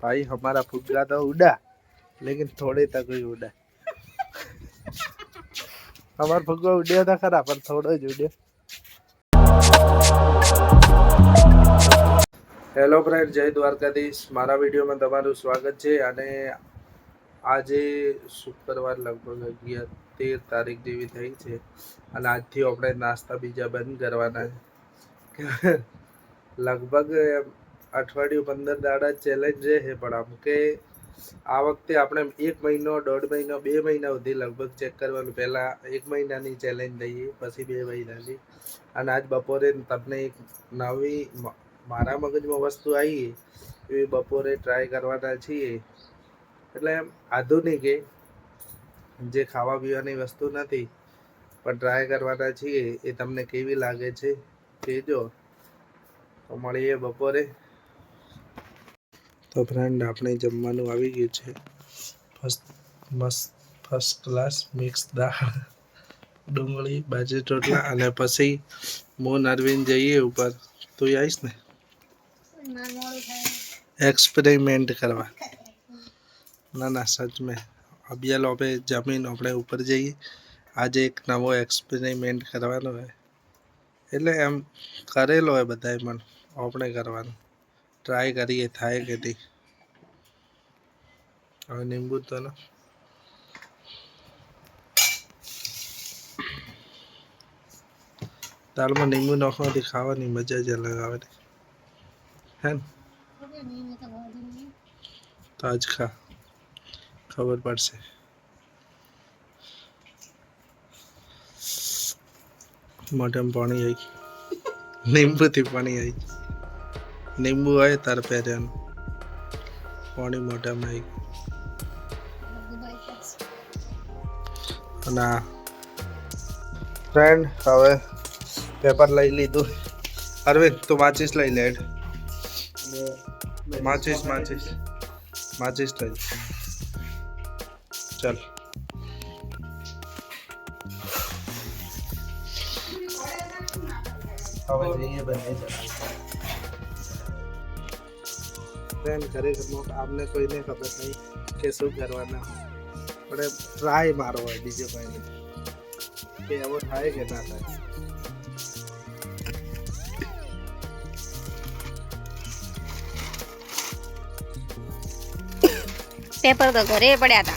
भाई हमारा फुग्गा तो उड़ा लेकिन थोड़े तक ही उड़ा। हमारा फुग्गा उड़्या था खरा पर थोड़ो ज उड़्यो। હેલો ફ્રેન્ડ, જય દ્વારકાધીશ। મારા વિડીયોમાં તમારું સ્વાગત છે। અને આજે શુક્રવાર લગભગ 13 તારીખ જેવી થઈ છે અને આજથી આપણે નાસ્તા બીજા બંધ કરવાના છે। લગભગ અઠવાડિયું 15 દાડા ચેલેન્જ છે, પણ આમ કે આ વખતે આપણે 1 મહિનો 1.5 મહિનો 2 મહિના સુધી લગભગ ચેક કરવાનું। પહેલાં 1 મહિનાની ચેલેન્જ લઈએ, પછી 2 મહિનાની। અને આજ બપોરે તમને એક નવી મારા મગજમાં વસ્તુ આવી એ બપોરે ટ્રાય કરવાના છીએ। એટલે એમ આધુનિક જે ખાવા પીવાની વસ્તુ નથી પણ ટ્રાય કરવાના છીએ। એ તમને કેવી લાગે છે કહેજો। તો મળીએ બપોરે। તો ફ્રેન્ડ, આપણે જમવાનું આવી ગયું છે। ફર્સ્ટ ક્લાસ મિક્સ દાળ, ડુંગળી, બાજરી રોટલા અને પછી હું અરવિંદ જઈએ ઉપર। તું આવીશ ને एक्सपेरिमेंट करवा? ना ना सच में। अब ये लो पे जमीन अपने ऊपर जाइए। आज एक नवो एक्सपेरिमेंट करवानो है, એટલે એમ કરેલો હોય બધાએ, પણ આપણે કરવાનું ટ્રાય કરીએ થાય કે નહીં। હવે લીંબુ તો ને દાળમાં લીંબુ નાખવાથી ખાવાની મજા જ અલગ આવે હે ને? તો આજ ખા, ખબર પડશે। મોઢામાં પાણી આવી, લીંબુથી પાણી આવી। લીંબુ હોય તાર પહેર્યાનું પાણી મોઢામાં આવી। અને ફ્રેન્ડ, હવે પેપર લઈ લીધું। અરવિંદ તું માચીસ લઈ લે। માચીસ લઈ ચલ। હવે જઈએ બંને ફ્રેન્ડ ખરેખર આમને કોઈને ખબર નહીં કે શું કરવાના, પણ ટ્રાય મારો હોય, બીજો કંઈ નહીં કે એવો થાય કે ના થાય। પેપર તો ઘરે પડ્યા હતા।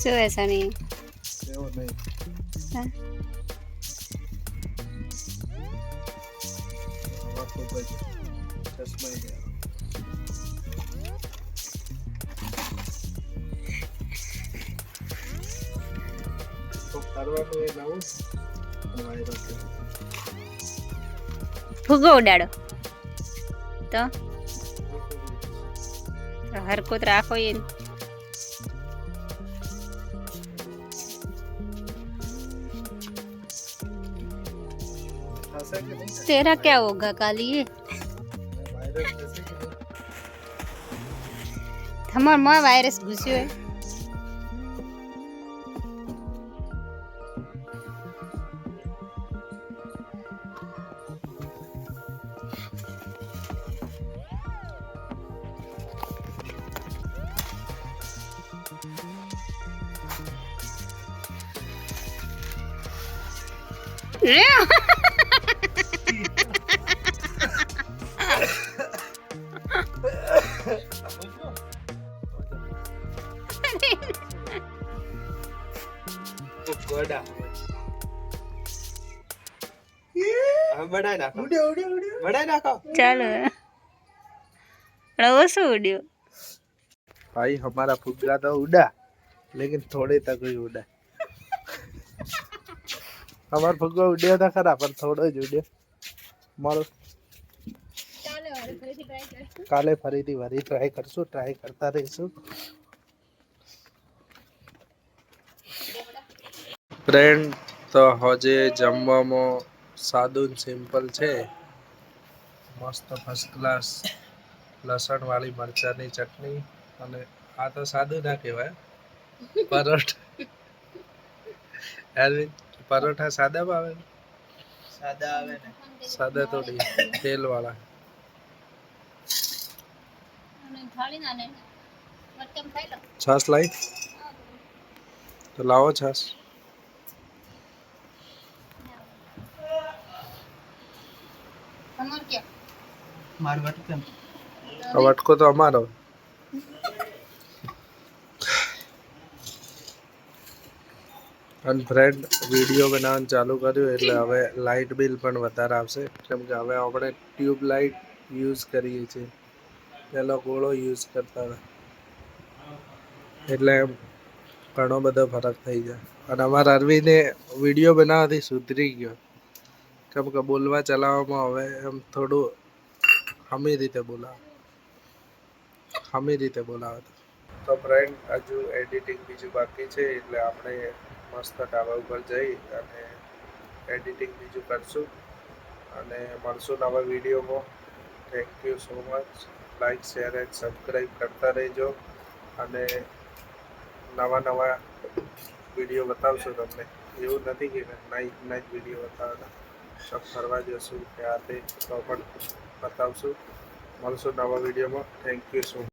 શું ऐसा नहीं? એવો નહીં। हाँ? ચશ્મા તો કરવાનું એ નવું ફુગ્ગો ઉડાડો તો હરકત રાખો। એ तेरा क्या होगा काली? हमार में वायरस घुस्यो है। ચાલો શું ઉડ્યો? भाई हमारा फुग्गा तो उड़ा लेकिन थोड़े तक ही उड़ा। हमारा फुग्गा उड़्या था खरा पर थोड़ो ज उड़्यो। मारो काले फरीथी वरी ट्राय करशु, ट्राय करता रहीशु। फ्रेंड, तो हजे जमवामां सादું सिंपल छे। मस्त फर्स्ट क्लास लसण वाली मरचानी चटनी। અને આ તો સાદું ના કહેવાય, પરોઠ અરવિંદ પરોઠા સાદા ભાવે સાદા થોડી તેલ વાળા છાસ લાઈ તો લાવો છાસ આ વટકો તો અમારો અને ફ્રેન્ડ વિડીયો બનાવવાનું ચાલુ કર્યું એટલે હવે લાઇટ બિલ પણ વધારે આવશે કેમ કે હવે આપણે ટ્યુબ લાઇટ યુઝ કરીએ છીએ પહેલાં ગોળો યુઝ કરતા હતા એટલે એમ ઘણો બધો ફરક થઈ જાય અને અમારા અરવિંદે વિડીયો બનાવવાથી સુધરી ગયો કેમ કે બોલવા ચલાવવામાં હવે એમ થોડું હમી રીતે બોલાવે તો ફ્રેન્ડ હજુ એડિટિંગ બીજું બાકી છે એટલે આપણે મસ્ત ઢાબા ઉપર જઈ અને એડિટિંગ બીજું કરશું અને મળશું નવા વિડીયોમાં thank you so much like share and subscribe કરતા રહેજો અને નવા વિડીયો બતાવશું તમને એવું નથી કે નાઈટ વિડીયો બતાવવાના સબ ફરવા જશું કે આ તે તો પણ બતાવશું મળશું નવા વિડીયોમાં થેન્ક યુ સો મચ